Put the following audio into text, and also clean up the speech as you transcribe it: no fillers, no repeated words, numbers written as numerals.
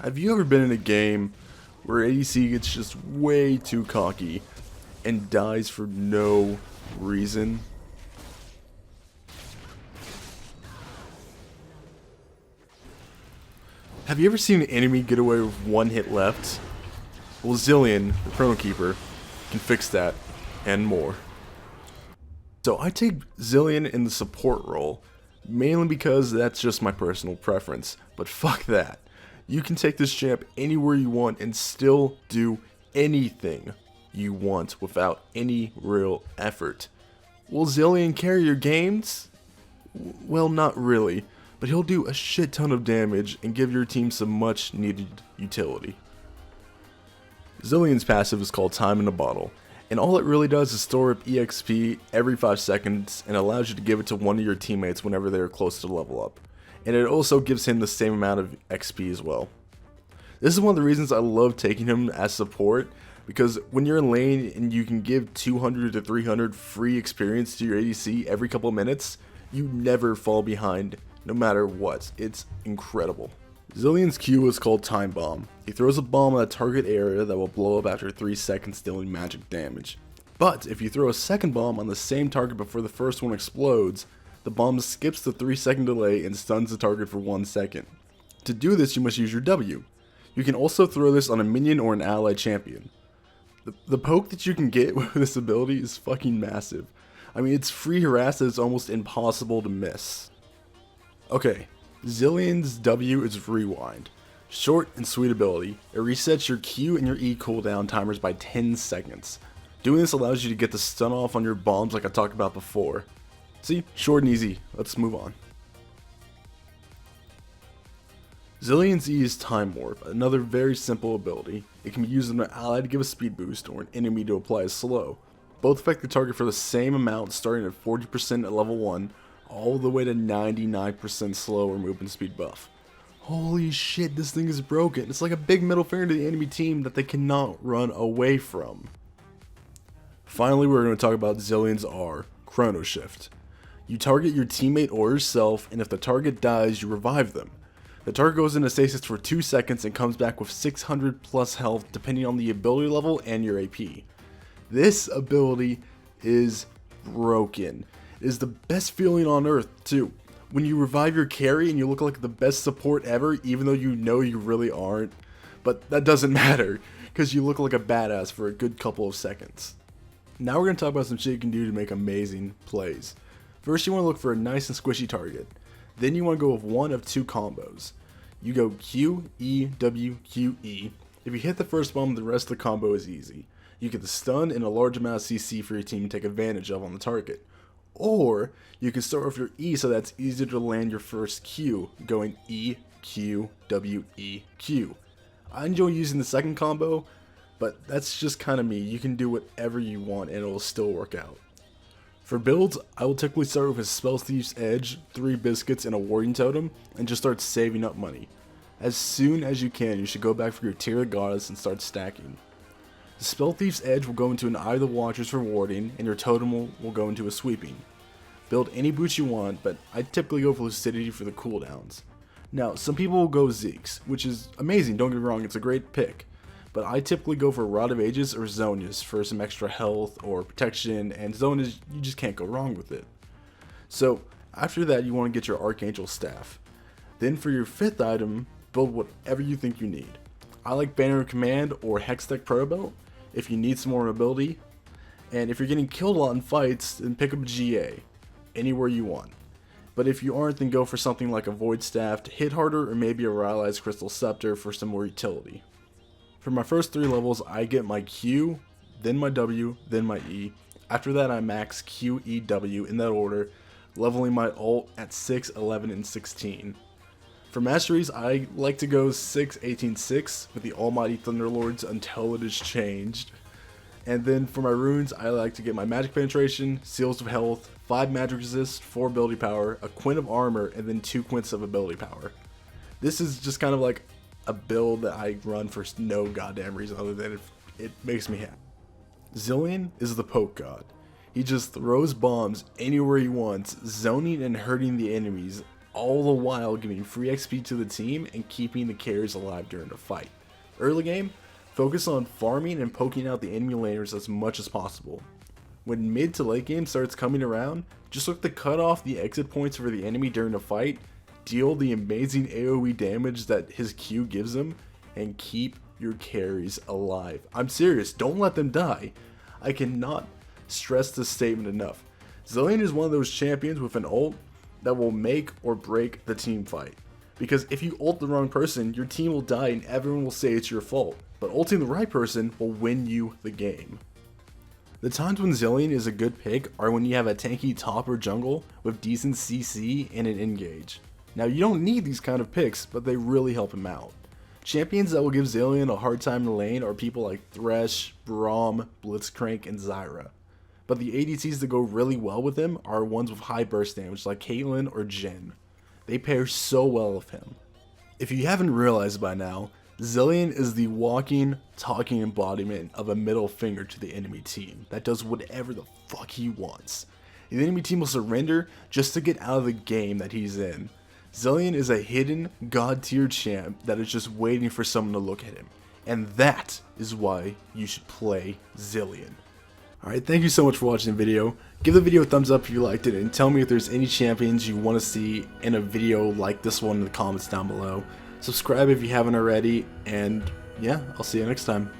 Have you ever been in a game where ADC gets just way too cocky and dies for no reason? Have you ever seen an enemy get away with one hit left? Well, Zilean, the Chrono Keeper, can fix that and more. So I take Zilean in the support role, mainly because that's just my personal preference, but fuck that. You can take this champ anywhere you want and still do anything you want without any real effort. Will Zilean carry your games? Well, not really, but he'll do a shit ton of damage and give your team some much needed utility. Zilean's passive is called Time in a Bottle, and all it really does is store up EXP every 5 seconds and allows you to give it to one of your teammates whenever they are close to level up. And it also gives him the same amount of XP as well. This is one of the reasons I love taking him as support, because when you're in lane and you can give 200 to 300 free experience to your ADC every couple of minutes, you never fall behind no matter what. It's incredible. Zilean's Q is called Time Bomb. He throws a bomb at a target area that will blow up after 3 seconds, dealing magic damage. But if you throw a second bomb on the same target before the first one explodes, the bomb skips the 3-second delay and stuns the target for 1 second. To do this, you must use your W. You can also throw this on a minion or an allied champion. The poke that you can get with this ability is fucking massive. I mean, it's free harass that it's almost impossible to miss. Okay, Zilean's W is Rewind. Short and sweet ability. It resets your Q and your E cooldown timers by 10 seconds. Doing this allows you to get the stun off on your bombs like I talked about before. See, short and easy. Let's move on. Zilean's E is Time Warp, another very simple ability. It can be used on an ally to give a speed boost or an enemy to apply a slow. Both affect the target for the same amount, starting at 40% at level 1, all the way to 99% slow or movement speed buff. Holy shit, this thing is broken. It's like a big middle finger to the enemy team that they cannot run away from. Finally, we're going to talk about Zilean's R, Chronoshift. You target your teammate or yourself, and if the target dies, you revive them. The target goes into stasis for 2 seconds and comes back with 600 plus health depending on the ability level and your AP. This ability is broken. It is the best feeling on earth too. When you revive your carry and you look like the best support ever, even though you know you really aren't. But that doesn't matter, because you look like a badass for a good couple of seconds. Now we're going to talk about some shit you can do to make amazing plays. First, you want to look for a nice and squishy target. Then you want to go with one of 2 combos. You go Q, E, W, Q, E. If you hit the first bomb, the rest of the combo is easy. You get the stun and a large amount of CC for your team to take advantage of on the target. Or, you can start with your E so that's easier to land your first Q, going E, Q, W, E, Q. I enjoy using the second combo, but that's just kind of me. You can do whatever you want and it will still work out. For builds, I will typically start with a Spell Thief's Edge, 3 Biscuits, and a Warding Totem, and just start saving up money. As soon as you can, you should go back for your Tier of Goddess and start stacking. The Spell Thief's Edge will go into an Eye of the Watchers for warding, and your Totem will go into a Sweeping. Build any boots you want, but I typically go for Lucidity for the cooldowns. Now, some people will go Zeke's, which is amazing, don't get me wrong, it's a great pick. But I typically go for Rod of Ages or Zonius for some extra health or protection, and Zonius, you just can't go wrong with it. So, after that, you want to get your Archangel Staff. Then for your 5th item, build whatever you think you need. I like Banner of Command or Hextech Proto Belt if you need some more mobility. And if you're getting killed a lot in fights, then pick up GA, anywhere you want. But if you aren't, then go for something like a Void Staff to hit harder, or maybe a Rylai's Crystal Scepter for some more utility. For my first 3 levels, I get my Q, then my W, then my E. After that, I max Q, E, W in that order, leveling my ult at 6, 11, and 16. For masteries, I like to go 6, 18, 6 with the Almighty Thunderlords until it is changed. And then for my runes, I like to get my Magic Penetration, Seals of Health, 5 Magic Resist, 4 Ability Power, a Quint of Armor, and then 2 Quints of Ability Power. This is just kind of like a build that I run for no goddamn reason other than it makes me happy. Zilean is the poke god. He just throws bombs anywhere he wants, zoning and hurting the enemies all the while giving free XP to the team and keeping the carries alive during the fight. Early game, focus on farming and poking out the enemy laners as much as possible. When mid to late game starts coming around, just look to cut off the exit points for the enemy during the fight, deal the amazing AoE damage that his Q gives him, and keep your carries alive. I'm serious, don't let them die. I cannot stress this statement enough. Zilean is one of those champions with an ult that will make or break the team fight. Because if you ult the wrong person, your team will die and everyone will say it's your fault. But ulting the right person will win you the game. The times when Zilean is a good pick are when you have a tanky top or jungle with decent CC and an engage. Now you don't need these kind of picks, but they really help him out. Champions that will give Zilean a hard time in the lane are people like Thresh, Braum, Blitzcrank, and Zyra. But the ADCs that go really well with him are ones with high burst damage like Caitlyn or Jhin. They pair so well with him. If you haven't realized by now, Zilean is the walking, talking embodiment of a middle finger to the enemy team that does whatever the fuck he wants. The enemy team will surrender just to get out of the game that he's in. Zilean is a hidden, god tier champ that is just waiting for someone to look at him. And that is why you should play Zilean. Alright, thank you so much for watching the video. Give the video a thumbs up if you liked it, and tell me if there's any champions you want to see in a video like this one in the comments down below. Subscribe if you haven't already, and yeah, I'll see you next time.